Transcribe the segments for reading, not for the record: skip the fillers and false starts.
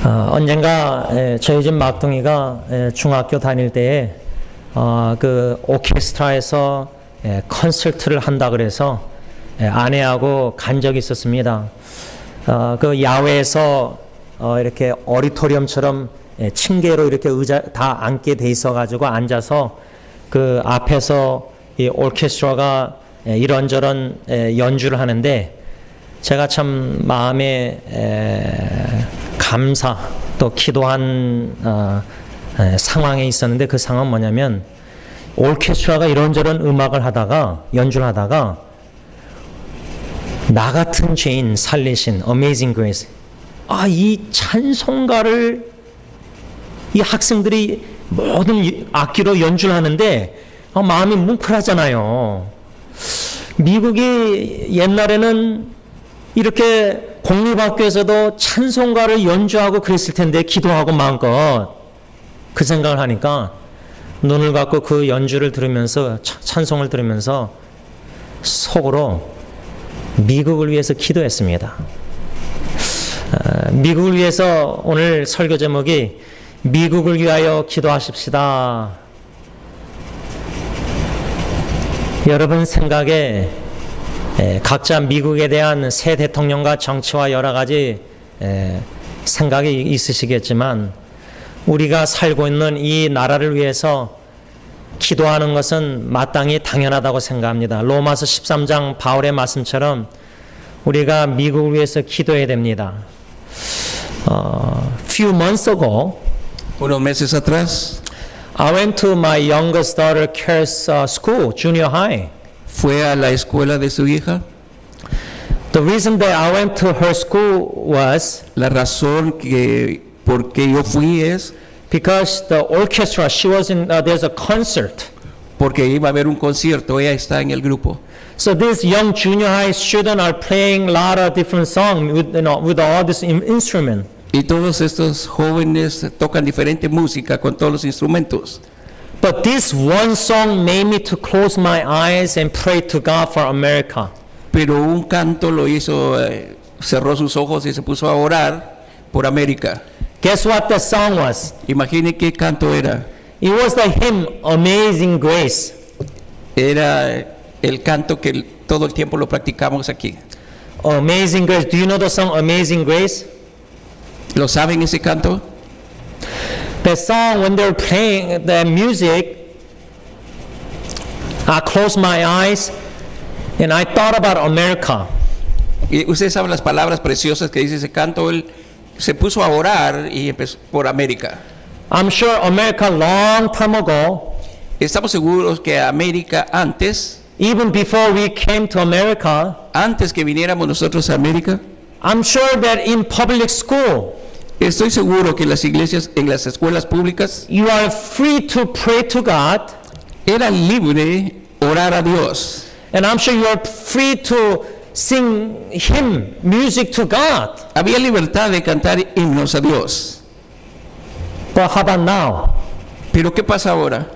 언젠가 저희 집 막둥이가 중학교 다닐 때에 그 오케스트라에서 콘서트를 한다 그래서 아내하고 간 적이 있었습니다. 그 야외에서 이렇게 오디토리움처럼 층계로 이렇게 의자 다 앉게 돼 있어 가지고 앉아서 그 앞에서 이 오케스트라가 이런저런 연주를 하는데 제가 참 마음에 감사 또 기도한 상황에 있었는데 그 상황은 뭐냐면 오케스트라가 이런저런 음악을 하다가 연주를 하다가 나 같은 죄인 살리신 Amazing Grace 이 찬송가를 이 학생들이 모든 악기로 연주를 하는데 마음이 뭉클하잖아요. 미국이 옛날에는 이렇게 공립학교에서도 찬송가를 연주하고 그랬을 텐데 기도하고 마음껏 그 생각을 하니까 눈을 감고 그 연주를 들으면서 찬송을 들으면서 속으로 미국을 위해서 기도했습니다. 미국을 위해서 오늘 설교 제목이 미국을 위하여 기도하십시다. 여러분 생각에 각자 미국에 대한 새 대통령과 정치와 여러 가지 생각이 있으시겠지만 우리가 살고 있는 이 나라를 위해서 기도하는 것은 마땅히 당연하다고 생각합니다. 로마서 13장 바울의 말씀처럼 우리가 미국을 위해서 기도해야 됩니다. Few months ago, Unos meses atrás I went to my youngest daughter Kara's school, junior high. fue a la escuela de su hija. The reason that I went to her school was La razón por qué yo fui es because the orchestra, she was in, there's a concert. porque iba a haber un concierto, ella está en el grupo. So these young junior high students are playing a lot of different songs with all this instrument. Y todos estos jóvenes tocan diferente música con todos los instrumentos. But this one song made me to close my eyes and pray to God for America. Pero un canto lo hizo, cerró sus ojos y se puso a orar por América. Guess what the song was? Imagine qué canto era. It was the hymn Amazing Grace. Era el canto que todo el tiempo lo practicamos aquí. Amazing Grace. Do you know the song Amazing Grace? ¿Lo saben ese canto? The song, when they're playing the music, I closed my eyes and I thought about America. Y ustedes saben las palabras preciosas que dice ese canto. Él se puso a orar y empezó por América. I'm sure America long time ago, Estamos seguros que América antes even before we came to America, que viniéramos nosotros a América, I'm sure that in public school, estoy seguro que las iglesias, en las escuelas públicas, you are free to pray to God, era libre orar a Dios. and I'm sure you are free to sing hymn music to God. Había libertad de cantar himnos a Dios. But how about now? Pero ¿qué pasa ahora?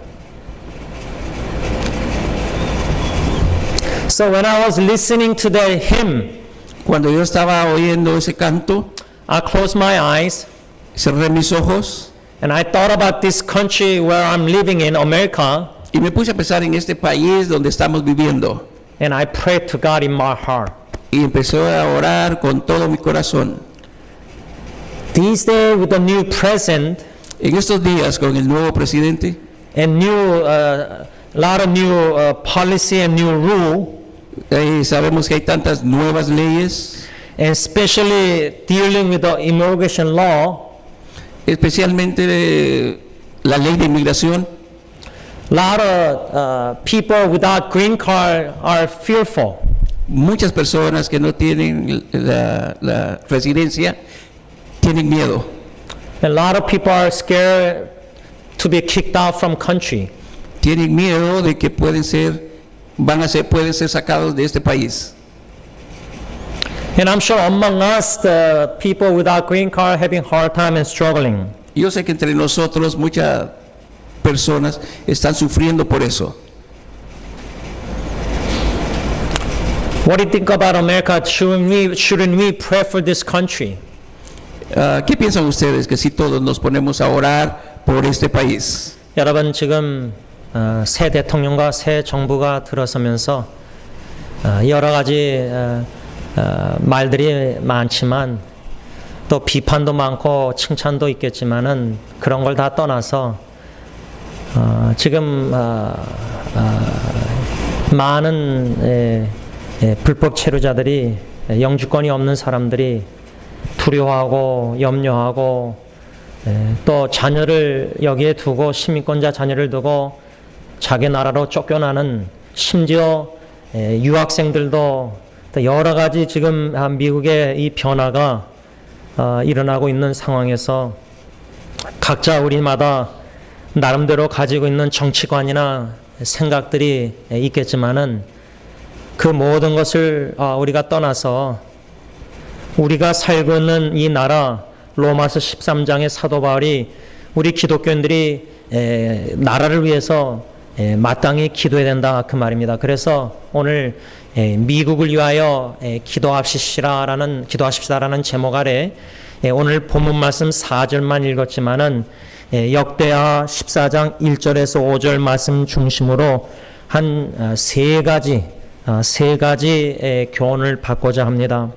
So when I was listening to the hymn, Cuando yo estaba oyendo ese canto, I closed my eyes cerré mis ojos and I thought about this country where I'm living in, America, y me puse a pensar en este país donde estamos viviendo. and I prayed to God in my heart. Y empezó a orar con todo mi corazón. These days with the new president En estos días, con el nuevo presidente, and lot of new policy and new rule, sabemos que hay tantas nuevas leyes, and especially dealing with the immigration law, especialmente la ley de inmigración. a lot of people without green card are fearful. Muchas personas que no tienen la residencia tienen miedo. A lot of people are scared to be kicked out from country. Tienen miedo de que pueden ser sacados de este país. And I'm sure among us, the people without green card having hard time and struggling. Yo sé que entre nosotros muchas personas están sufriendo por eso. What do you think about America? Shouldn't we pray for this country? ¿Qué piensan ustedes que si todos nos ponemos a orar por este país? 여러분 지금 새 대통령과 새 정부가 들어서면서 여러 가지 말들이 많지만 또 비판도 많고 칭찬도 있겠지만은 그런 걸 다 떠나서 지금 많은 불법 체류자들이 영주권이 없는 사람들이 두려워하고 염려하고 또 자녀를 여기에 두고 시민권자 자녀를 두고 자기 나라로 쫓겨나는 심지어 유학생들도 또 여러 가지 지금 미국의 이 변화가 일어나고 있는 상황에서 각자 우리마다 나름대로 가지고 있는 정치관이나 생각들이 있겠지만은 그 모든 것을 우리가 떠나서 우리가 살고 있는 이 나라 로마서 13장의 사도 바울이 우리 기독교인들이 나라를 위해서 마땅히 기도해야 된다 그 말입니다. 그래서 오늘 미국을 위하여 기도합시다라는 제목 아래 오늘 본문 말씀 4절만 읽었지만은 역대하 14장 1절에서 5절 말씀 중심으로 한 세 가지 교훈을 받고자 합니다.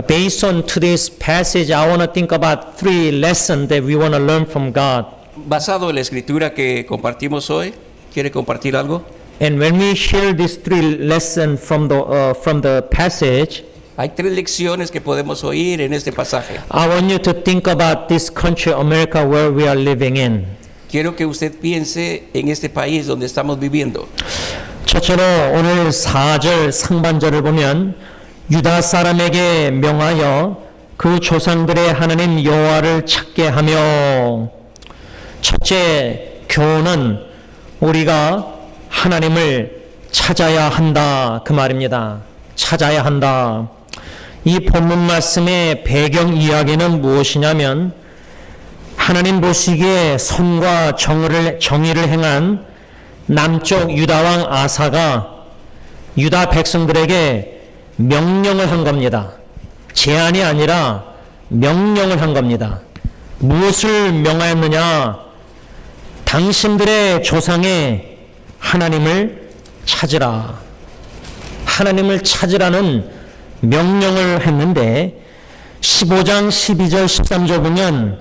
Based on today's passage, I want to think about three lessons that we want to learn from God. Basado en la escritura que compartimos hoy, ¿quiere compartir algo? And when we hear these three lessons from the passage, Hay tres lecciones que podemos oír en este pasaje. I want you to think about this country, America, where we are living in. Quiero que usted piense en este país donde estamos viviendo. 첫째로 오늘 4절 상반절을 보면 유다 사람에게 명하여 그 조상들의 하나님 여호와를 찾게 하며, 첫째 교훈은 우리가 하나님을 찾아야 한다 그 말입니다. 찾아야 한다. 이 본문 말씀의 배경 이야기는 무엇이냐면 하나님 보시기에 선과 정의를 행한 남쪽 유다왕 아사가 유다 백성들에게 명령을 한 겁니다. 제안이 아니라 명령을 한 겁니다. 무엇을 명하였느냐? 당신들의 조상의 하나님을 찾으라. 하나님을 찾으라는 명령을 했는데 15장 12절 13절 보면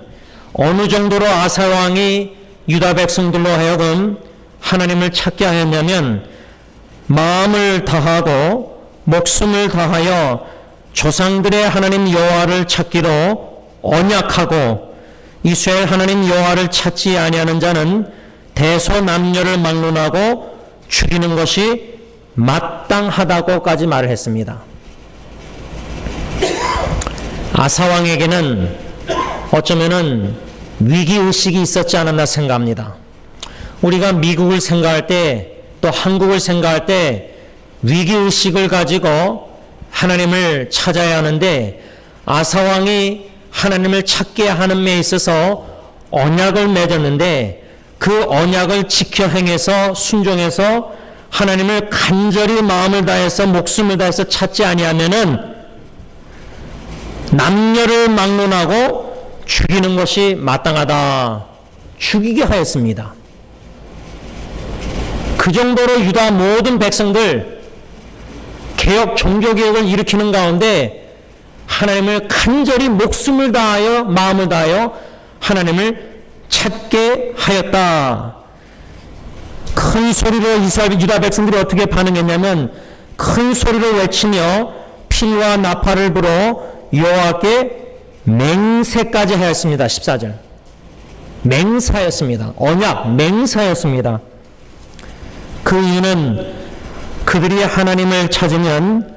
어느 정도로 아사 왕이 유다 백성들로 하여금 하나님을 찾게 하였냐면 마음을 다하고 목숨을 다하여 조상들의 하나님 여호와를 찾기로 언약하고 이스라엘 하나님 여호와를 찾지 아니하는 자는 대소남녀를 막론하고 죽이는 것이 마땅하다고까지 말을 했습니다. 아사 왕에게는 어쩌면은 위기의식이 있었지 않았나 생각합니다. 우리가 미국을 생각할 때 또 한국을 생각할 때 위기의식을 가지고 하나님을 찾아야 하는데 아사 왕이 하나님을 찾게 하는 데 있어서 언약을 맺었는데 그 언약을 지켜 행해서 순종해서 하나님을 간절히 마음을 다해서 목숨을 다해서 찾지 아니하면은 남녀를 막론하고 죽이는 것이 마땅하다. 죽이게 하였습니다. 그 정도로 유다 모든 백성들 종교개혁을 일으키는 가운데 하나님을 간절히 목숨을 다하여 마음을 다하여 하나님을 찾게 하였다. 큰 소리로 이스라엘 유다 백성들이 어떻게 반응했냐면 큰 소리로 외치며 필과 나팔을 불어 여호와께 맹세까지 하였습니다. 14절. 맹사였습니다. 언약, 맹사였습니다. 그 이유는 그들이 하나님을 찾으면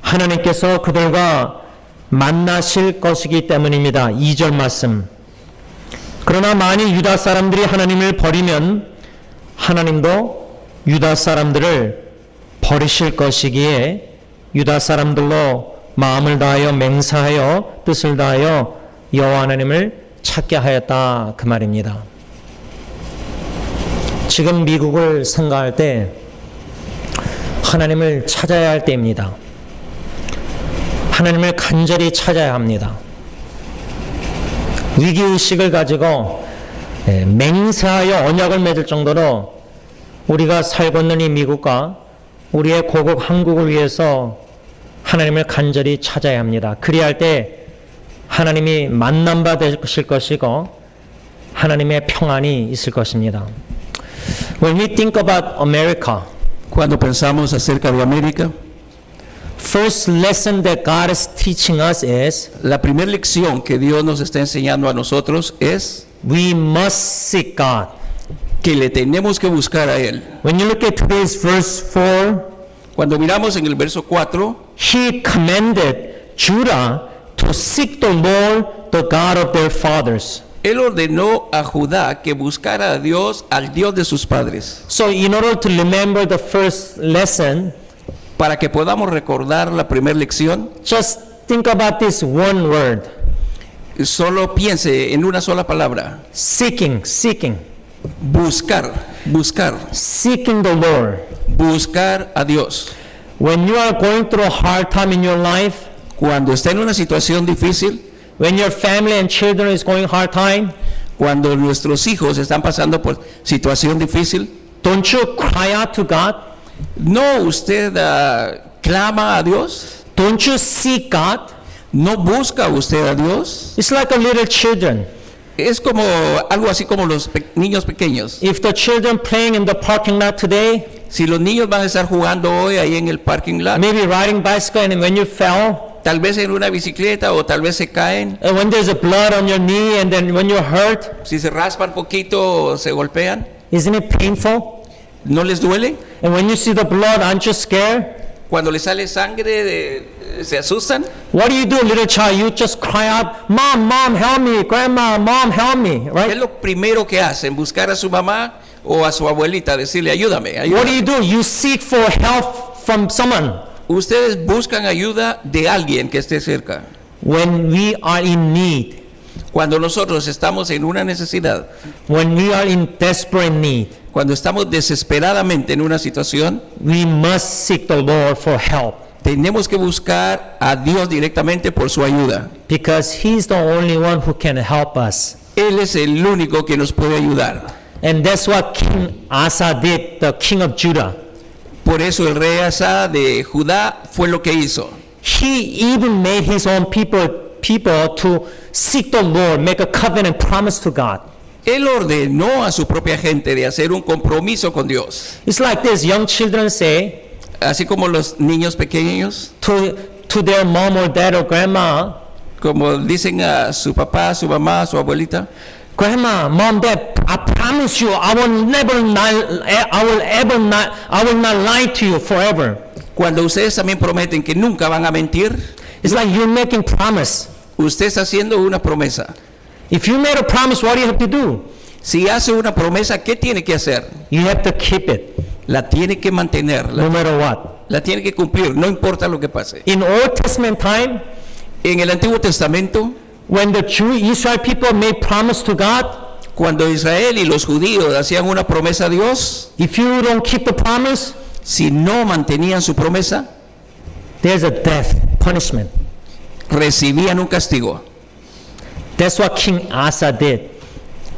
하나님께서 그들과 만나실 것이기 때문입니다. 2절 말씀. 그러나 만일 유다 사람들이 하나님을 버리면 하나님도 유다 사람들을 버리실 것이기에 유다 사람들로 마음을 다하여 맹세하여 뜻을 다하여 여호와 하나님을 찾게 하였다 그 말입니다. 지금 미국을 생각할 때 하나님을 찾아야 할 때입니다. 하나님을 간절히 찾아야 합니다. 위기의식을 가지고 맹세하여 언약을 맺을 정도로 우리가 살고 있는 이 미국과 우리의 고국 한국을 위해서 하나님을 간절히 찾아야 합니다. 그리할 때 하나님이 만남바 되실 것이고 하나님의 평안이 있을 것입니다. When we think about America, Cuando pensamos acerca de América, first lesson that God is teaching us is la primera lección que Dios nos está enseñando a nosotros es we must seek God. que le tenemos que buscar a Él. When you look at today's verse 4, Cuando miramos en el verso 4, He commanded Judah to seek the Lord, the God of their fathers. Él ordenó a Judá que buscara a Dios, al Dios de sus padres. So in order to remember the first lesson, Para que podamos recordar la primera lección, just think about this one word, solo piense en una sola palabra: seeking, buscar, buscar, seeking the Lord. buscar a Dios. When you are going through a hard time in your life, Cuando está en una situación difícil, when your family and children is going hard time, cuando nuestros hijos están pasando por situación difícil, don't you cry out to God? ¿no usted clama a Dios? Don't you seek God? ¿No busca usted a Dios? It's like a little children. Es como algo así como los niños pequeños. If the children playing in the parking lot today, Si los niños van a estar jugando hoy ahí en el parking lot, maybe riding bicycle and when you fell, tal vez en una bicicleta o tal vez se caen, and when there's a blood on your knee and then when you're hurt, si se raspan poquito o se golpean, isn't it painful? ¿no les duele? And when you see the blood, aren't you scared? Cuando les sale sangre, se asustan. What do, little child? You just cry out, Mom, Mom, help me. Grandma, Mom, help me. ¿Qué es Right? lo primero que hacen? Buscar a su mamá o a su abuelita, decirle ayúdame, What ayúdame. do? You seek for help from someone. Ustedes buscan ayuda de alguien que esté cerca. When we are in need, Cuando nosotros estamos en una necesidad, when we are in desperate need, cuando estamos desesperadamente en una situación, we must seek the Lord for help tenemos que buscar a Dios directamente por su ayuda. because He's the only one who can help us. Él es el único que nos puede ayudar. And that's what King Asa did, the king of Judah. Por eso el rey Asa de Judá fue lo que hizo. He even made his own people to seek the Lord, make a covenant promise to God. Él ordenó a su propia gente de hacer un compromiso con Dios. It's like this, young children say Así como los niños pequeños, to their mom or dad or grandma, como dicen a su papá, su mamá, su abuelita: Grandma, Mom, Dad, I promise you I will not lie to you forever. cuando ustedes también prometen que nunca van a mentir, It's like you're making promise. usted está haciendo una promesa. If you made a promise, what do you have to do? Si hace una promesa, ¿qué tiene que hacer? You have to keep it, La tiene que mantener, no matter what. la tiene que cumplir, no importa lo que pase. In Old Testament time, En el Antiguo Testamento, when the Israel people made promise to God, cuando Israel y los judíos hacían una promesa a Dios, if you don't keep the promise, si no mantenían su promesa, there's a death punishment. recibían un castigo. That's what King Asa did.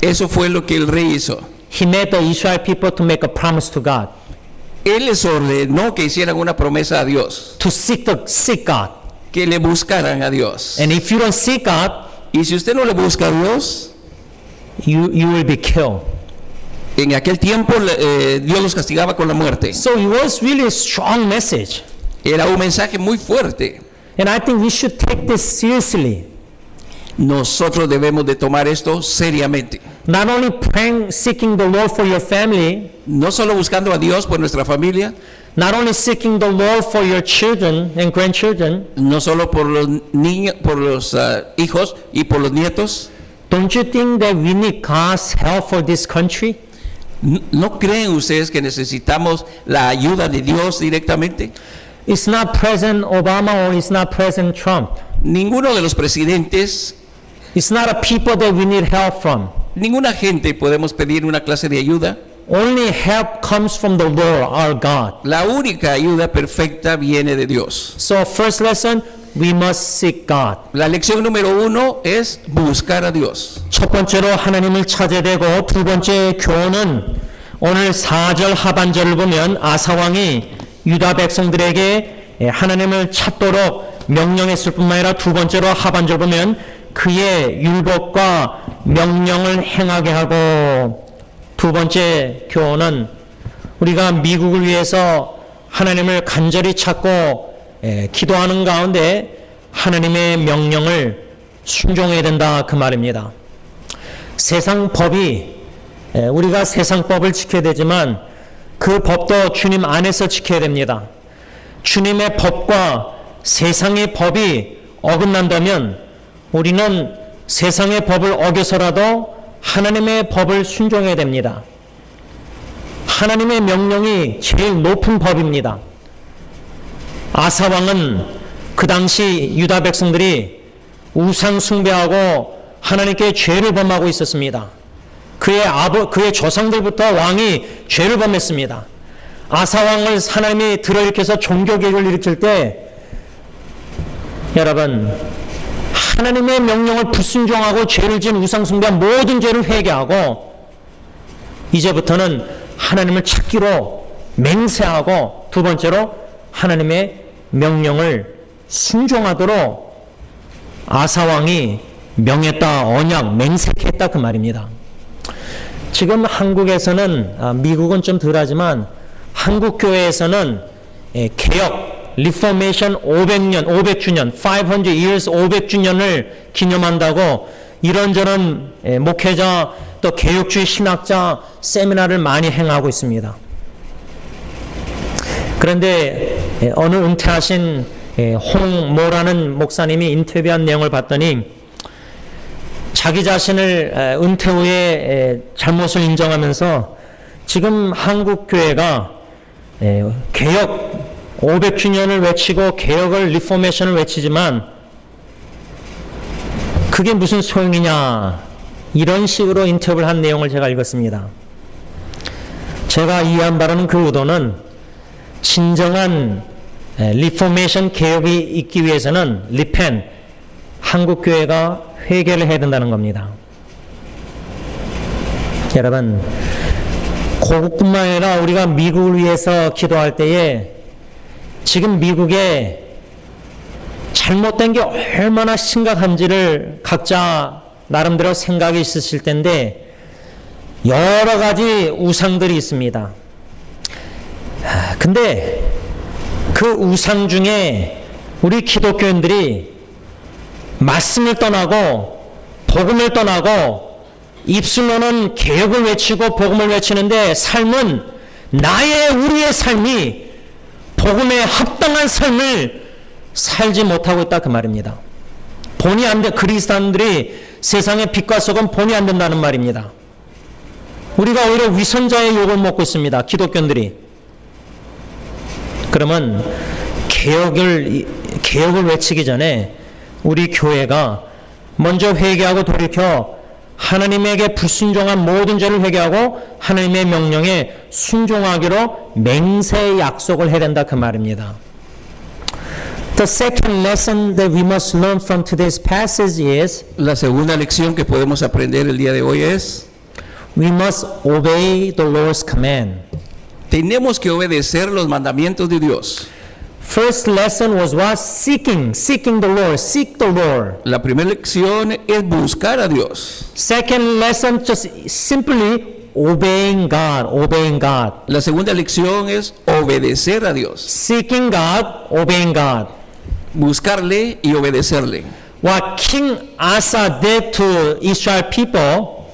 Eso fue lo que el rey hizo. He made the Israel people to make a promise to God, Él les ordenó que hicieran una promesa a Dios, to seek God. que le buscaran a Dios. And if you don't seek God, Y si usted no le busca a Dios, you will be killed. en aquel tiempo Dios los castigaba con la muerte. So it was really a strong message. Era un mensaje muy fuerte. And I think we should take this seriously. Nosotros debemos de tomar esto seriamente. Not only praying, seeking the Lord for your family, No solo buscando a Dios por nuestra familia, not only seeking the Lord for your children and grandchildren, no solo por los niños, por los hijos y por los nietos. don't you think that we need God's help for this country? ¿No creen ustedes que necesitamos la ayuda de Dios directamente? It's not President Obama or it's not President Trump. Ninguno de los presidentes, It's not a people that we need help from. ninguna gente podemos pedir una clase de ayuda. Only help comes from the Lord, our God. La única ayuda perfecta viene de Dios. So first lesson, we must seek God. La lección número 1 es buscar a Dios. 첫 번째로 하나님을 찾아야 되고 두 번째 교훈은 오늘 4절 하반절을 보면 아사왕이 유다 백성들에게 하나님을 찾도록 명령했을 뿐만 아니라 두 번째로 하반절 보면 그의 율법과 명령을 행하게 하고 두 번째 교훈은 우리가 미국을 위해서 하나님을 간절히 찾고 기도하는 가운데 하나님의 명령을 순종해야 된다 그 말입니다. 세상 법이 우리가 세상 법을 지켜야 되지만 그 법도 주님 안에서 지켜야 됩니다. 주님의 법과 세상의 법이 어긋난다면 우리는 세상의 법을 어겨서라도 하나님의 법을 순종해야 됩니다. 하나님의 명령이 제일 높은 법입니다. 아사왕은 그 당시 유다 백성들이 우상 숭배하고 하나님께 죄를 범하고 있었습니다. 그의 조상들부터 왕이 죄를 범했습니다. 아사왕을 하나님이 들어일으켜서 종교개혁을 일으킬 때 여러분 하나님의 명령을 불순종하고 죄를 지은 우상 숭배한 모든 죄를 회개하고 이제부터는 하나님을 찾기로 맹세하고 두 번째로 하나님의 명령을 순종하도록 아사왕이 명했다, 언약, 맹세했다 그 말입니다. 지금 한국에서는 미국은 좀 덜하지만 한국 교회에서는 개혁, 리포메이션 500주년, 500 years 500주년을 기념한다고 이런저런 목회자 또 개혁주의 신학자 세미나를 많이 행하고 있습니다. 그런데 어느 은퇴하신 홍모라는 목사님이 인터뷰한 내용을 봤더니 자기 자신을 은퇴 후에 잘못을 인정하면서 지금 한국 교회가 개혁 500주년을 외치고 개혁을 리포메이션을 외치지만 그게 무슨 소용이냐 이런 식으로 인터뷰를 한 내용을 제가 읽었습니다. 제가 이해한 바로는 그 의도는 진정한 리포메이션 개혁이 있기 위해서는 리펜 한국 교회가 회개를 해야 된다는 겁니다. 여러분 고국뿐만 아니라 우리가 미국을 위해서 기도할 때에 지금 미국에 잘못된 게 얼마나 심각한지를 각자 나름대로 생각이 있으실 텐데 여러 가지 우상들이 있습니다. 근데 그 우상 중에 우리 기독교인들이 말씀을 떠나고 복음을 떠나고 입술로는 개혁을 외치고 복음을 외치는데 삶은 우리의 삶이 복음에 합당한 삶을 살지 못하고 있다 그 말입니다. 본이 안 돼. 그리스도인들이 세상의 빛과 소금 본이 안 된다는 말입니다. 우리가 오히려 위선자의 욕을 먹고 있습니다. 기독교인들이. 그러면 개혁을 외치기 전에 우리 교회가 먼저 회개하고 돌이켜 하나님에게 불순종한 모든 죄를 회개하고 하나님의 명령에 순종하기로 맹세의 약속을 해야 된다 그 말입니다. The second lesson that we must learn from today's passage is La segunda lección que podemos aprender el día de hoy es we must obey the Lord's command. tenemos que obedecer los mandamientos de Dios. First lesson was what? Seeking the Lord. Seek the Lord. La primera lección es buscar a Dios. Second lesson, just simply obeying God. La segunda lección es obedecer a Dios. Seeking God, obeying God. Buscarle y obedecerle. What King Asa did to Israel people,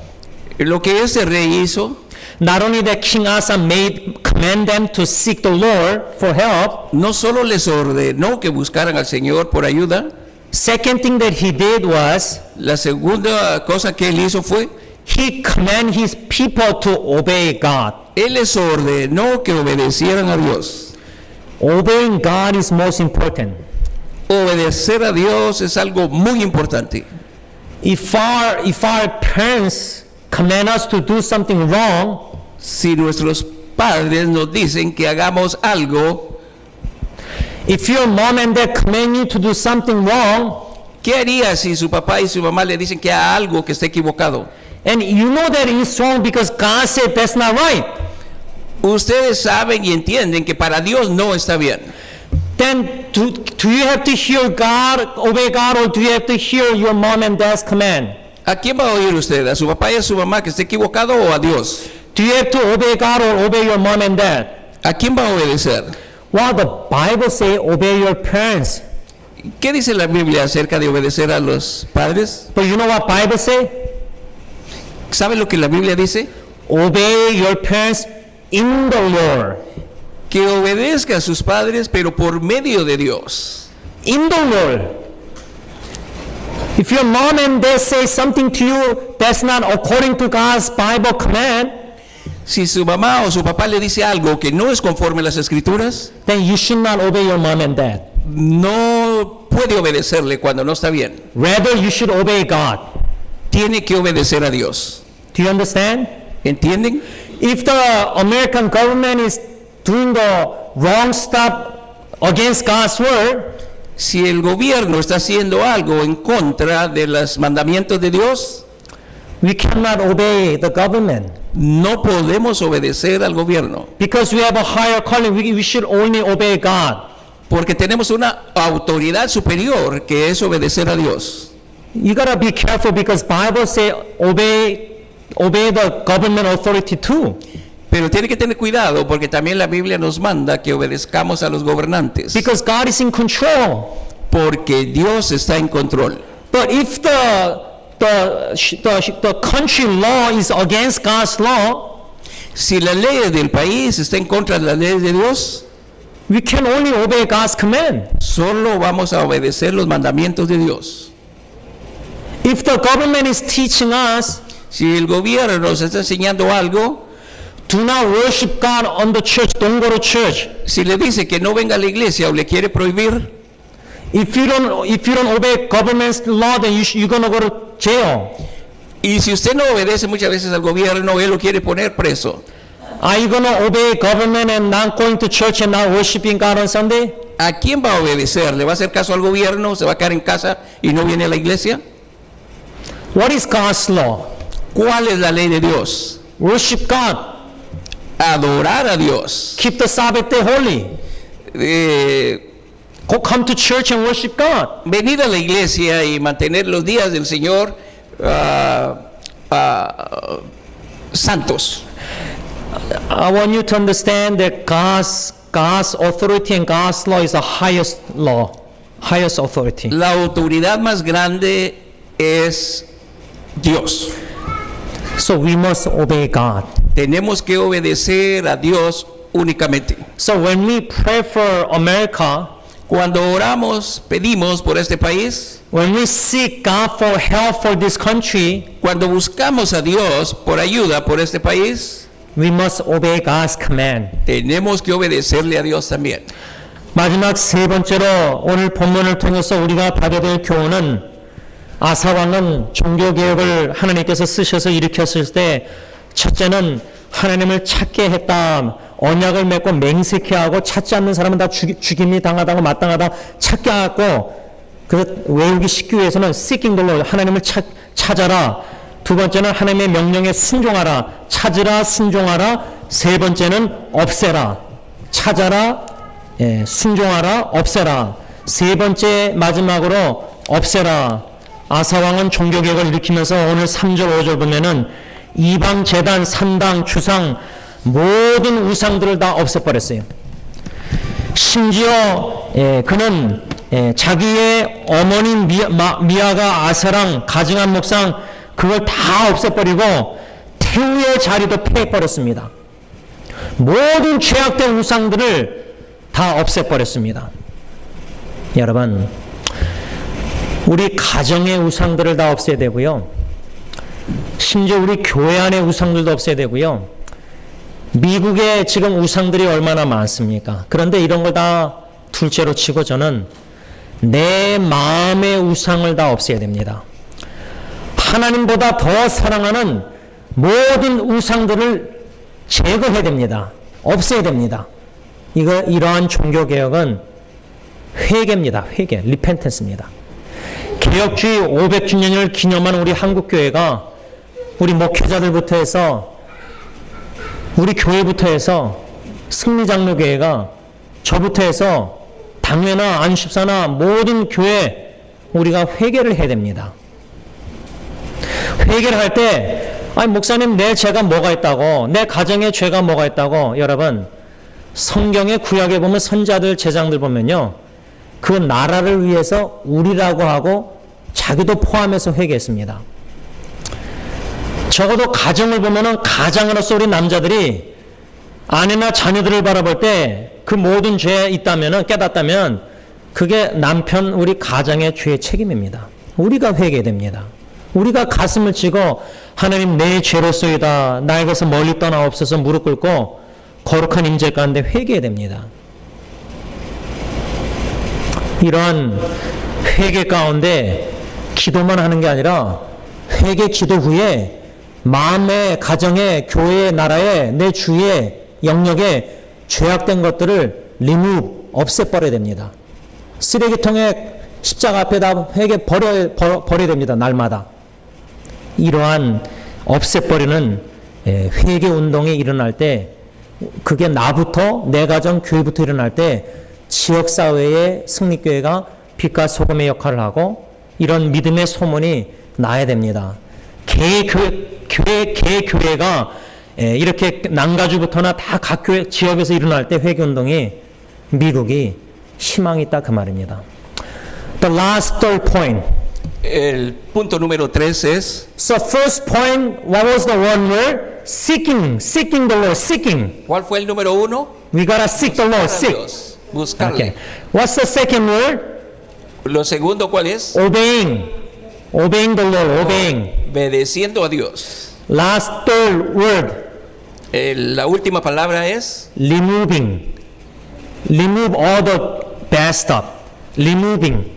Lo que ese rey hizo, not only that King Asa command them to seek the Lord for help, no solo les ordenó que buscaran al Señor por ayuda, second thing that he did was la segunda cosa que él hizo fue, he commanded his people to obey God. él les ordenó que obedecieran a Dios. Obeying God is most important. Obedecer a Dios es algo muy importante. If our parents command us to do something wrong, Si nuestros padres nos dicen que hagamos algo, If your mom and dad command you to do something wrong, ¿Qué haría si su papá y su mamá le dicen que haga algo que esté equivocado? and you know that it's wrong because God said that's not right, Ustedes saben y entienden que para Dios no está bien. then do you have to hear God, obey God, or do you have to hear your mom and dad's command? ¿A quién va a oír usted? ¿A su papá y a su mamá que esté equivocado o a Dios? Do you have to obey God or obey your mom and dad? ¿A quién va a obedecer? Well, the Bible says obey your parents. ¿Qué dice la Biblia acerca de obedecer a los padres? But you know what Bible say? ¿Sabe lo que la Biblia dice? Obey your parents in the Lord. Que obedezca a sus padres, pero por medio de Dios. In the Lord. If your mom and dad say something to you that's not according to God's Bible command, Si su mamá o su papá le dice algo que no es conforme a las Escrituras, then you should not obey your mom and dad. no puede obedecerle cuando no está bien. Rather, you should obey God. Tiene que obedecer a Dios. Do you understand? ¿Entienden? If the American government is doing the wrong stuff against God's word, Si el gobierno está haciendo algo en contra de los mandamientos de Dios, we cannot obey the government no podemos obedecer al gobierno, because we have a higher calling. We should only obey God. porque tenemos una autoridad superior que es obedecer a Dios. You gotta be careful because Bible say obey the government authority too. Pero tiene que tener cuidado porque también la Biblia nos manda que obedezcamos a los gobernantes, Because God is in control. porque Dios está en control. But if the country law is against God's law, Si las leyes del país están en contra de las leyes de Dios, we can only obey God's command. solo vamos a obedecer los mandamientos de Dios. If the government is teaching us, Si el gobierno nos está enseñando algo, do not worship God on the church, don't go to church. si le dice que no venga a la iglesia o le quiere prohibir, If you don't obey government's law, then you're gonna go to jail. y si usted no obedece muchas veces al gobierno, él lo quiere poner preso. Are you gonna obey government and not going to church and not worshiping God on Sunday? ¿A quién va a obedecer? ¿Le va a hacer caso al gobierno? ¿Se va a quedar en casa y no viene a la iglesia? What is God's law? ¿Cuál es la ley de Dios? Worship God. Adorar a Dios. Keep the Sabbath day holy. Come to church and worship God. Venir a la iglesia y mantener los días del Señor santos. I want you to understand that God's authority and God's law is the highest law, highest authority. La autoridad más grande es Dios. So we must obey God. Tenemos que obedecer a Dios únicamente. So when we pray for America, Cuando oramos, pedimos por este país, when we seek God for help for this country, cuando buscamos a Dios por ayuda por este país, we must obey God's command. tenemos que obedecerle a Dios también. 마지막 세 번째로 오늘 본문을 통해서 우리가 받아야 될 교훈은 아사왕은 종교개혁을 하나님께서 쓰셔서 일으켰을 때 첫째는 하나님을 찾게 했다. 언약을 맺고 맹세케 하고 찾지 않는 사람은 다 죽임이 당하다고 마땅하다 찾게 하고 그 외우기 쉽기 위해서는 seeking the Lord, 하나님을 찾아라. 두 번째는 하나님의 명령에 순종하라. 찾으라, 순종하라. 세 번째는 없애라. 찾아라, 순종하라, 없애라. 세 번째 마지막으로 없애라. 아사왕은 종교개혁을 일으키면서 오늘 3절 5절 보면은 이방 제단, 산당, 주상 모든 우상들을 다 없애버렸어요. 심지어 그는 자기의 어머니 미아가 아사랑 가증한 목상 그걸 다 없애버리고 태우의 자리도 폐해버렸습니다. 모든 죄악된 우상들을 다 없애버렸습니다. 여러분, 우리 가정의 우상들을 다 없애야 되고요. 심지어 우리 교회 안의 우상들도 없애야 되고요. 미국에 지금 우상들이 얼마나 많습니까? 그런데 이런 걸 다 둘째로 치고 저는 내 마음의 우상을 다 없애야 됩니다. 하나님보다 더 사랑하는 모든 우상들을 제거해야 됩니다. 없애야 됩니다. 이러한 종교개혁은 회개입니다. 회개, 리펜턴스입니다. 개혁주의 500주년을 기념한 우리 한국교회가 우리 목회자들부터 해서 우리 교회부터 해서 승리장로교회가 저부터 해서 당회나 안식사나 모든 교회 우리가 회개를 해야 됩니다. 회개를 할 때 아니 목사님 내 죄가 뭐가 있다고 내 가정에 죄가 뭐가 있다고 여러분 성경의 구약에 보면 선자들 제장들 보면요 그 나라를 위해서 우리라고 하고 자기도 포함해서 회개했습니다. 적어도 가정을 보면은 가장으로서 우리 남자들이 아내나 자녀들을 바라볼 때 그 모든 죄에 있다면은 깨닫다면 그게 남편 우리 가정의 죄의 책임입니다. 우리가 회개됩니다. 우리가 가슴을 치고 하나님 내 죄로소이다 나에게서 멀리 떠나옵소서 무릎 꿇고 거룩한 임재 가운데 회개해야 됩니다. 이러한 회개 가운데 기도만 하는 게 아니라 회개 기도 후에 마음의 가정의 교회의 나라의 내 주위의 영역에 죄악된 것들을 없애버려야 됩니다. 쓰레기통에 십자가 앞에다 회개 버려야 됩니다. 날마다. 이러한 없애버리는 회개 운동이 일어날 때 그게 나부터 내 가정 교회부터 일어날 때 지역사회의 승리교회가 빛과 소금의 역할을 하고 이런 믿음의 소문이 나야 됩니다. 개교회가 이렇게 난가주부터나 다 각 교회 지역에서 일어날 때 회개운동이 미국이 희망이 있다 그 말입니다. The last third point. El punto número 3 es, So first point, what was the one word? Seeking the Lord, seeking. ¿cuál fue el número 1? We gotta seek the Lord, seek. Dios, buscarle. Okay. What's the second word? Lo segundo, ¿cuál es? Obeying the Lord, obeying. Obedeciendo a Dios. Last third word, La última palabra es removing. Remove all the bad stuff. Removing.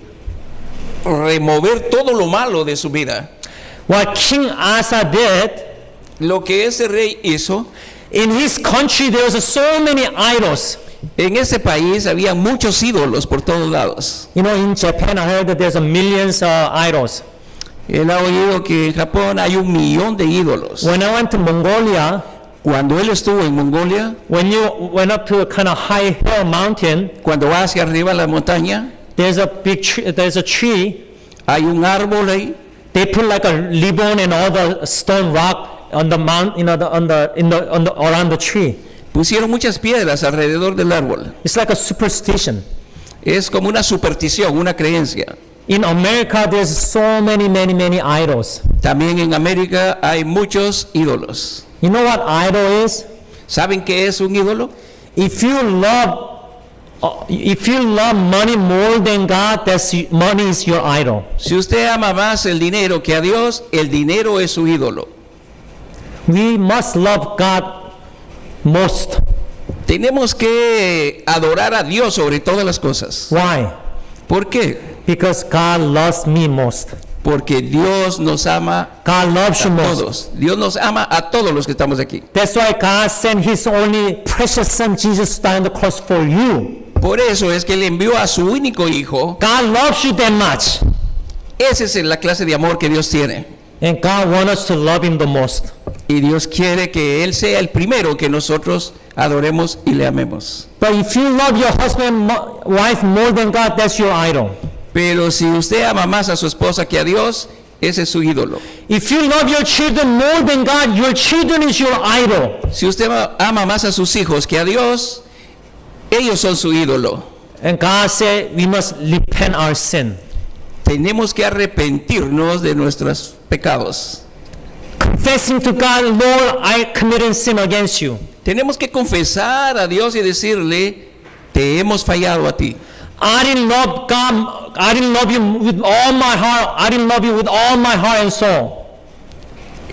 remover todo lo malo de su vida. What King Asa did, Lo que ese rey hizo, in his country there was so many idols. en ese país había muchos ídolos por todos lados. You know, in Japan I heard that there's millions of idols. Él ha oído que en Japón hay 1 millón de ídolos. When I went to Mongolia, Cuando él estuvo en Mongolia, when you went up to a kind of high hill mountain, cuando va hacia arriba a la montaña, there's a big tree, there's a tree. hay un árbol ahí. They put like a ribbon and all the stone rock on the mount, you know, around the tree. Pusieron muchas piedras alrededor del árbol. It's like a superstition. Es como una superstición, una creencia. In America, there's so many idols. También en América hay muchos ídolos. You know what idol is? ¿Saben qué es un ídolo? If you love money more than God, money is your idol. Si usted ama más el dinero que a Dios, el dinero es su ídolo. We must love God most. Tenemos que adorar a Dios sobre todas las cosas. Why? ¿Por qué? Because God loves me most. Porque Dios nos ama God loves a you most. todos. Dios nos ama a todos los que estamos aquí. That's why God sent His only precious Son Jesus to die on the cross for you. Por eso es que Él envió a su único hijo. God loves you that much. Esa es la clase de amor que Dios tiene. And God wants us to love Him the most. Y Dios quiere que Él sea el primero que nosotros adoremos y le amemos. But if you love your husband, wife more than God, that's your idol. Pero si usted ama más a su esposa que a Dios, ese es su ídolo. If you love your children more than God, your children is your idol. Si usted ama más a sus hijos que a Dios, ellos son su ídolo. And God said we must repent our sin. Tenemos que arrepentirnos de nuestros pecados. Confessing to God, Lord, I committed sin against you. Tenemos que confesar a Dios y decirle, te hemos fallado a ti. I didn't love God. I didn't love you with all my heart. I didn't love you with all my heart and soul.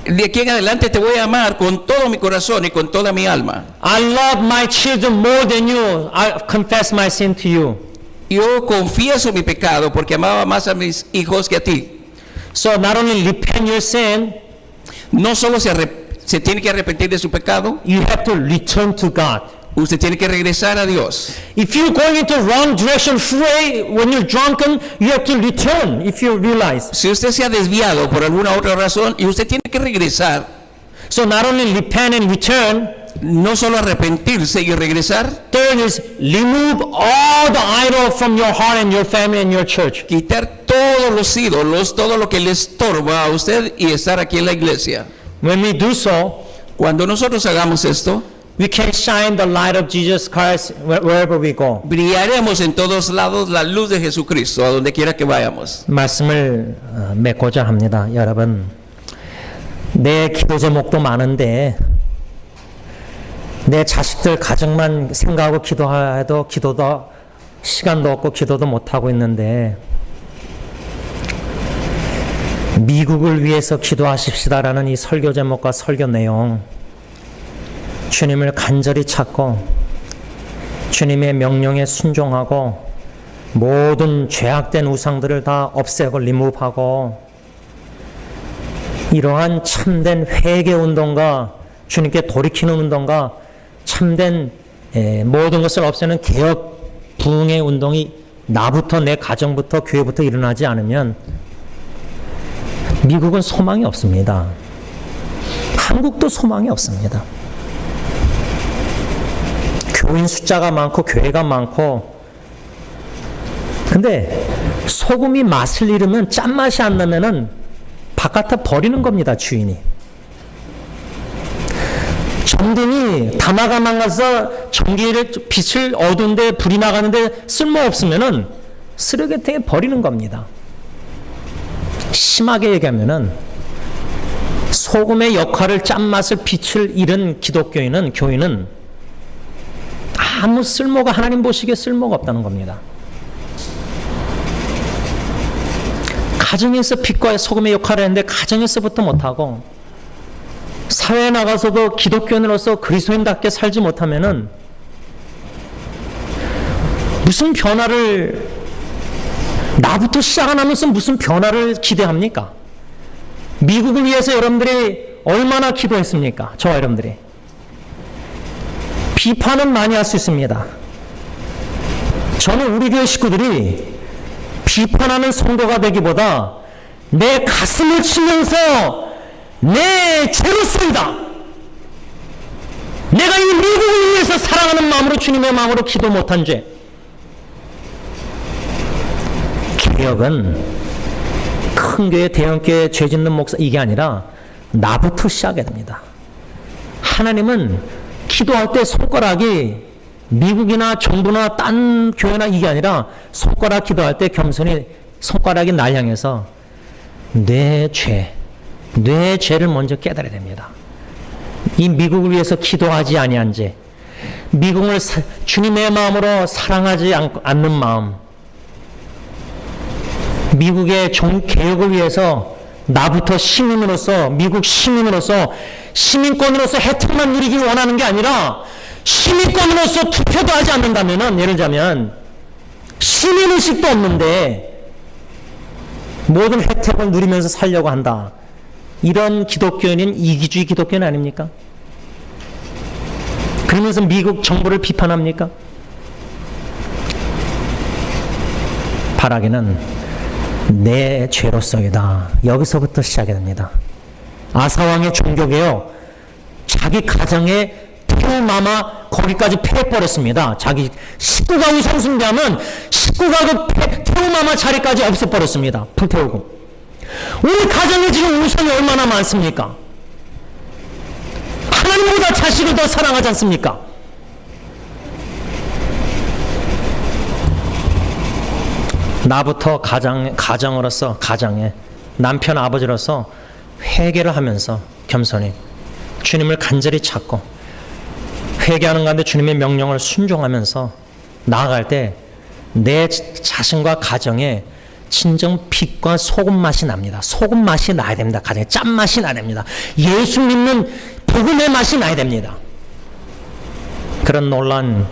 De aquí en adelante te voy a amar con todo mi corazón y con toda mi alma. I love my children more than you. I confess my sin to you. Yo confieso mi pecado porque amaba más a mis hijos que a ti. So not only repent your sin, No solo se tiene que arrepentir de su pecado, you have to return to God. Usted tiene que regresar a Dios. If you're going into wrong direction, when you're drunken, you have to return if you realize. Si usted se ha desviado por alguna otra razón y usted tiene que regresar, So not only repent and return, no solo arrepentirse y regresar, third is remove all the idol from your heart and your family and your church. quitar todos los ídolos, todo lo que le estorba a usted y estar aquí en la iglesia. When we do so, Cuando nosotros hagamos esto, we can shine the light of Jesus Christ wherever we go. brillaremos en todos lados la luz de Jesucristo, a donde quiera que vayamos. 말씀을 맺고자 합니다. 여러분, 내 기도 제목도 많은데 내 자식들 가정만 생각하고 기도해도 기도도 시간도 없고 기도도 못하고 있는데 미국을 위해서 기도하십시다라는 이 설교 제목과 설교 내용, 주님을 간절히 찾고 주님의 명령에 순종하고 모든 죄악된 우상들을 다 없애고 리무브하고 이러한 참된 회개 운동과 주님께 돌이키는 운동과 참된 모든 것을 없애는 개혁 부흥의 운동이 나부터, 내 가정부터, 교회부터 일어나지 않으면 미국은 소망이 없습니다. 한국도 소망이 없습니다. 교인 숫자가 많고 교회가 많고, 근데 소금이 맛을 잃으면 짠맛이 안 나면은 바깥에 버리는 겁니다, 주인이. 전등이 담화가 망가서 전기를 빛을 어두운데 불이 나가는데 쓸모없으면은 쓰레기통에 버리는 겁니다. 심하게 얘기하면은 소금의 역할을 짠맛을 빛을 잃은 기독교인은, 교인은 아무 쓸모가, 하나님 보시기에 쓸모가 없다는 겁니다. 가정에서 빛과 소금의 역할을 했는데 가정에서부터 못하고 사회에 나가서도 기독교인으로서 그리스도인답게 살지 못하면은 무슨 변화를, 나부터 시작 안 하면서 무슨 변화를 기대합니까? 미국을 위해서 여러분들이 얼마나 기도했습니까? 저와 여러분들이. 비판은 많이 할 수 있습니다. 저는 우리 교회 식구들이 비판하는 성도가 되기보다 내 가슴을 치면서 내 죄로소이다, 내가 이 미국을 위해서 사랑하는 마음으로, 주님의 마음으로 기도 못한 죄. 개혁은 큰 교회, 대형 교회, 죄 짓는 목사 이게 아니라 나부터 시작해야 됩니다. 하나님은 기도할 때 손가락이 미국이나 정부나 딴 교회나 이게 아니라 손가락 기도할 때 겸손히 손가락이 날 향해서 내 죄를 먼저 깨달아야 됩니다. 이 미국을 위해서 기도하지 아니한 죄, 미국을 주님의 마음으로 사랑하지 않는 마음, 미국의 개혁을 위해서 나부터 시민으로서, 미국 시민으로서, 시민권으로서 혜택만 누리길 원하는 게 아니라 시민권으로서 투표도 하지 않는다면은, 예를 들자면 시민의식도 없는데 모든 혜택을 누리면서 살려고 한다. 이런 기독교인은 이기주의 기독교인 아닙니까? 그러면서 미국 정부를 비판합니까? 바라기는 내 죄로서이다. 여기서부터 시작이 됩니다. 아사왕의 종교개혁, 자기 가정에 태우마마 거기까지 패버렸습니다. 자기 식구가 우상숭배하면 식구가 그 태우마마 자리까지 없애버렸습니다. 불태우고. 우리 가정에 지금 우상이 얼마나 많습니까? 하나님보다 자식을 더 사랑하지 않습니까? 나부터 가정으로서, 가정에 남편, 아버지로서 회개를 하면서 겸손히 주님을 간절히 찾고 회개하는 가운데 주님의 명령을 순종하면서 나아갈 때 내 자신과 가정에 진정 빛과 소금 맛이 납니다. 소금 맛이 나야 됩니다. 가정에 짠맛이 나야 됩니다. 예수 믿는 복음의 맛이 나야 됩니다. 그런 놀라운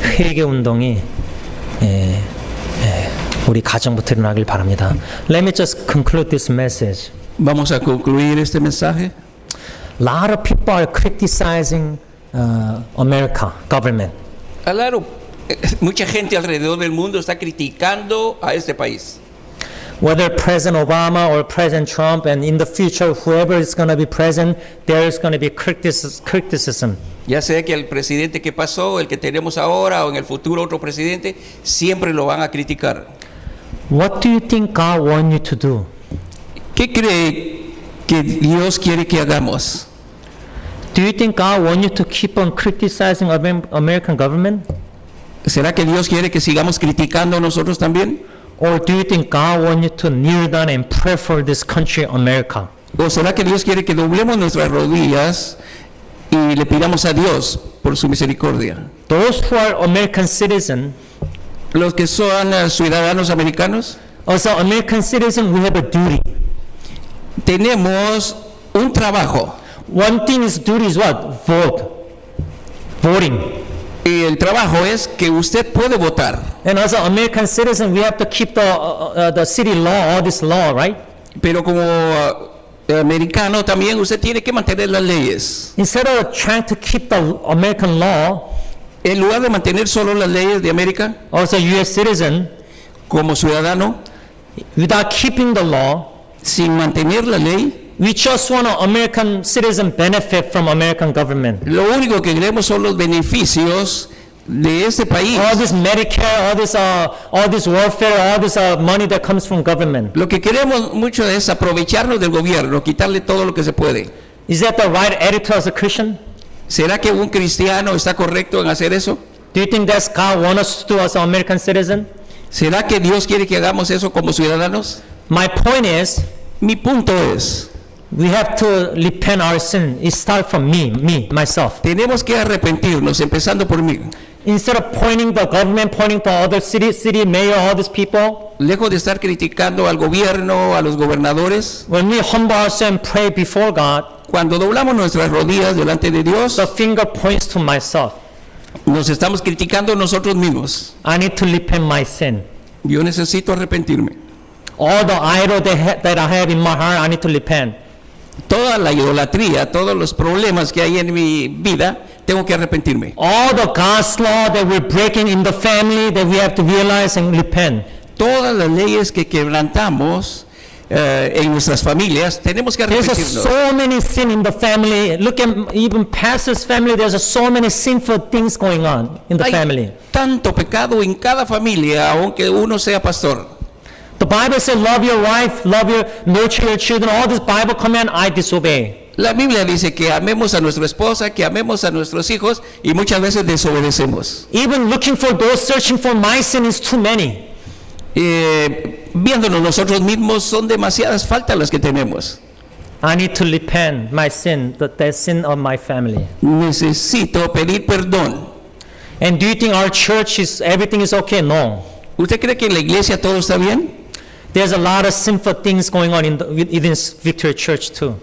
회개 운동이 우리 가정부터 일어나길 바랍니다. Let me just conclude this message. Vamos a concluir este mensaje. A lot of people are criticizing America government. Claro, mucha gente alrededor del mundo está criticando a este país. Whether President Obama or President Trump, and in the future, whoever is going to be president, there is going to be criticism. Ya sea que el presidente que pasó, el que tenemos ahora o en el futuro otro presidente, siempre lo van a criticar. What do you think God wants you to do? ¿Qué cree que Dios quiere que hagamos? Do you think God wants you to keep on criticizing American government? ¿Será que Dios quiere que sigamos criticando nosotros también? Or do you think God wants you to kneel down and pray for this country, America? ¿O será que Dios quiere que doblemos nuestras rodillas y le pidamos a Dios por su misericordia? Those who are American citizens, Los que son ciudadanos americanos, as an American citizen, we have a duty. tenemos un trabajo. One thing is duty is what? Vote. Voting. Y el trabajo es que usted puede votar. And as an American citizen, we have to keep the city law, all this law, right? Pero como americano también usted tiene que mantener las leyes. Instead of trying to keep the American law, En lugar de mantener solo las leyes de América, as a U.S. citizen, como ciudadano, without keeping the law, sin mantener la ley, we just want an American citizen benefit from American government. lo único que queremos son los beneficios de este país. All this Medicare, all this welfare, all this money that comes from government. Lo que queremos mucho es aprovecharnos del gobierno, quitarle todo lo que se puede. Is that the right attitude as a Christian? ¿Será que un cristiano está correcto en hacer eso? Do you think that's God wants us to do as an American citizen? ¿Será que Dios quiere que hagamos eso como ciudadanos? My point is, Mi punto es, we have to repent our sin. It starts from myself. tenemos que arrepentirnos, empezando por mí. Instead of pointing the government, pointing to other city mayor, all these people, Lejos de estar criticando al gobierno, a los gobernadores, when we humble ourselves and pray before God, cuando doblamos nuestras rodillas delante de Dios, the finger points to myself. nos estamos criticando nosotros mismos. I need to repent my sin. Yo necesito arrepentirme. All the idol that I have in my heart, I need to repent. Toda la idolatría, todos los problemas que hay en mi vida, tengo que arrepentirme. All the God's law that we're breaking in the family, that we have to realize and repent. Todas las leyes que quebrantamos en nuestras familias, tenemos que There's arrepentirnos. so many sin in the family. Look at even pastor's family. There's so many sinful things going on in the Hay family. tanto pecado en cada familia, aunque uno sea pastor. The Bible says, love your wife, nurture your children. All this Bible command, I disobey. La Biblia dice que amemos a nuestra esposa, que amemos a nuestros hijos y muchas veces desobedecemos. Even looking for those searching for my sin is too many. Viéndonos nosotros mismos, son demasiadas faltas las que tenemos. I need to repent my sin, the sin of my family. Necesito pedir perdón. And do you think our church everything is okay? No. ¿Usted cree que en la iglesia todo está bien? There's a lot of sinful things going on within Victory Church too.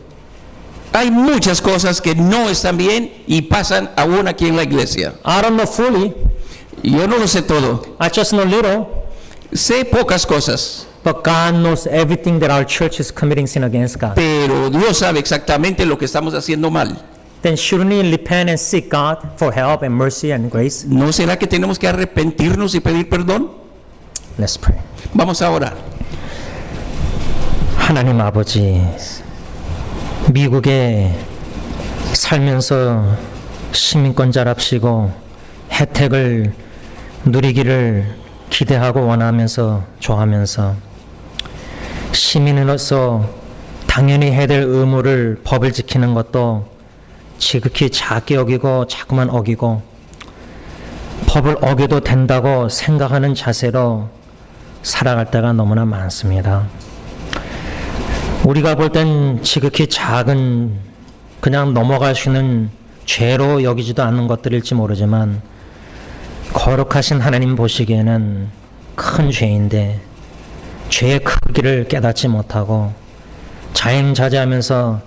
Hay muchas cosas que no están bien y pasan aún aquí en la iglesia. I don't know fully. Yo no lo sé todo. I just know little. Sé pocas cosas, But God knows everything that our church is committing sin against God. pero Dios sabe exactamente lo que estamos haciendo mal. Then shouldn't we repent and seek God for help and mercy and grace? ¿No será que tenemos que arrepentirnos y pedir perdón? Let's pray. Vamos a orar. 하나님 아버지, 미국에 살면서 시민권자랍시고 혜택을 누리기를 기대하고 원하면서 좋아하면서 시민으로서 당연히 해야 될 의무를 법을 지키는 것도 지극히 작게 여기고 자꾸만 어기고 법을 어겨도 된다고 생각하는 자세로 살아갈 때가 너무나 많습니다. 우리가 볼 땐 지극히 작은 그냥 넘어갈 수 있는 죄로 여기지도 않는 것들일지 모르지만 거룩하신 하나님 보시기에는 큰 죄인데 죄의 크기를 깨닫지 못하고 자행자제하면서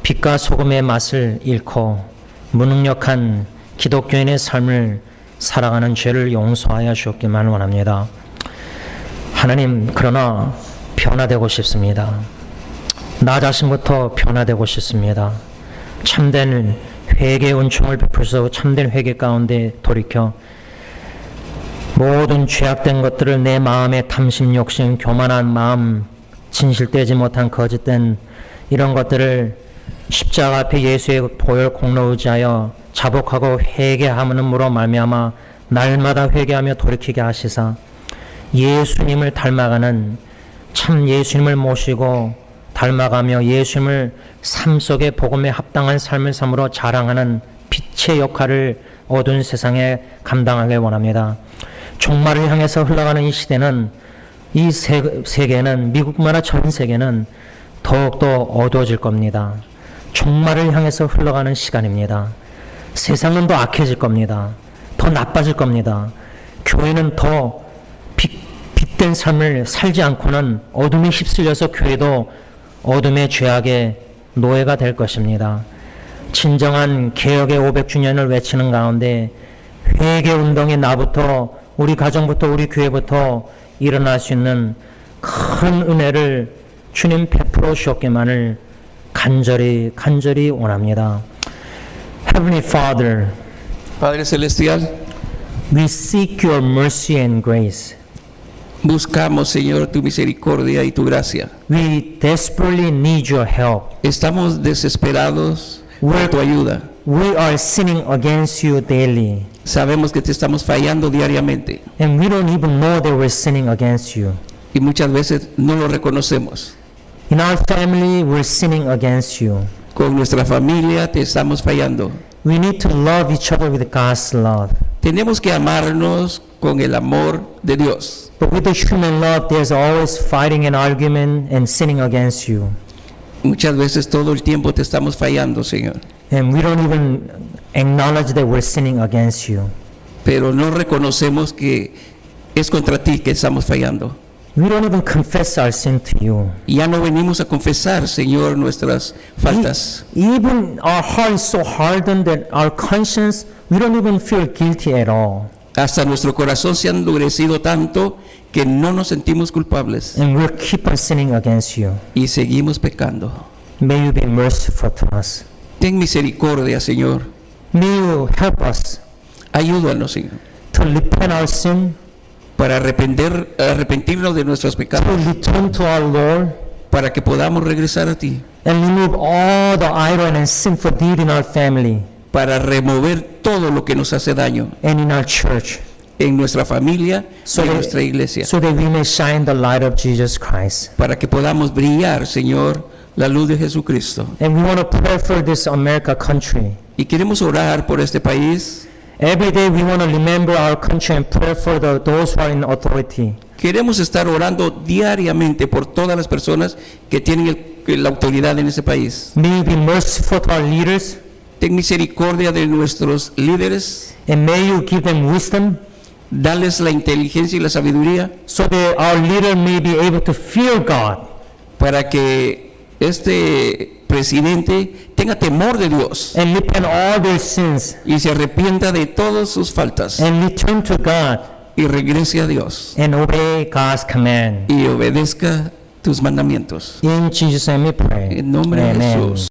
빛과 소금의 맛을 잃고 무능력한 기독교인의 삶을 살아가는 죄를 용서하여 주옵기만 원합니다. 하나님, 그러나 변화되고 싶습니다. 나 자신부터 변화되고 싶습니다. 참된 회개의 은총을 베풀소 참된 회개 가운데 돌이켜 모든 죄악된 것들을 내 마음의 탐심, 욕심, 교만한 마음, 진실되지 못한 거짓된 이런 것들을 십자가 앞에 예수의 보혈 공로 의지하여 자복하고 회개함으로 말미암아 날마다 회개하며 돌이키게 하시사 예수님을 닮아가는 참 예수님을 모시고 닮아가며 예수님을 삶 속에 복음에 합당한 삶을 삶으로 자랑하는 빛의 역할을 어두운 세상에 감당하길 원합니다. 종말을 향해서 흘러가는 이 시대는 이 세계는 미국뿐만 아니라 전 세계는 더욱더 어두워질 겁니다. 종말을 향해서 흘러가는 시간입니다. 세상은 더 악해질 겁니다. 더 나빠질 겁니다. 교회는 더 빛된 삶을 살지 않고는 어둠에 휩쓸려서 교회도 어둠의 죄악의 노예가 될 것입니다. 진정한 개혁의 500주년을 외치는 가운데 회개 운동이 나부터 우리 가정부터 우리 교회부터 일어날 수 있는 큰 은혜를 주님 베풀어 주었기만을 간절히 원합니다. Heavenly Father, Padre Celestial, we seek your mercy and grace. buscamos, Señor, tu misericordia y tu gracia. We desperately need your help. Estamos desesperados por tu ayuda. We are sinning against you daily, Sabemos que te estamos fallando diariamente and we don't even know that we're sinning against you. y muchas veces no lo reconocemos. In our family, we're sinning against you. Con nuestra familia te estamos fallando. We need to love each other with God's love. Tenemos que amarnos con el amor de Dios. But with the human love, there's always fighting and argument and sinning against you. Muchas veces todo el tiempo te estamos fallando, Señor. And we don't even acknowledge that we're sinning against you. Pero no reconocemos que es contra ti que estamos fallando. We don't even confess our sin to you. Ya no venimos a confesar, Señor, nuestras faltas. Even our heart is so hardened that our conscience, we don't even feel guilty at all. Hasta nuestro corazón se ha endurecido tanto que no nos sentimos culpables And we'll keep on sinning against you. y seguimos pecando. May you be merciful to us. Ten misericordia, Señor. May you help us Ayúdanos, Señor, to repent our sin, para arrepentirnos de nuestros to pecados, return to our Lord, para que podamos regresar a ti, and remove all the idol and sinful deed in our family para remover todo lo que nos hace daño and in our church, en nuestra familia y en nuestra iglesia, so that we may shine the light of Jesus Christ. para que podamos brillar, Señor, la luz de Jesucristo. And we want to pray for this America country. Y queremos orar por este país. Every day we want to remember our country and pray for those who are in authority. Queremos estar orando diariamente por todas las personas que tienen la autoridad en ese país. May you be merciful to our leaders, Ten misericordia de nuestros líderes, and may you give them wisdom, dales la inteligencia y la sabiduría so that our leader may be able to fear God para que este presidente tenga temor de Dios and repent all their sins y se arrepienta de todas sus faltas and return to God y regrese a Dios and obey God's command. y obedezca tus mandamientos. In Jesus' name we pray. En nombre de Amen. Jesús.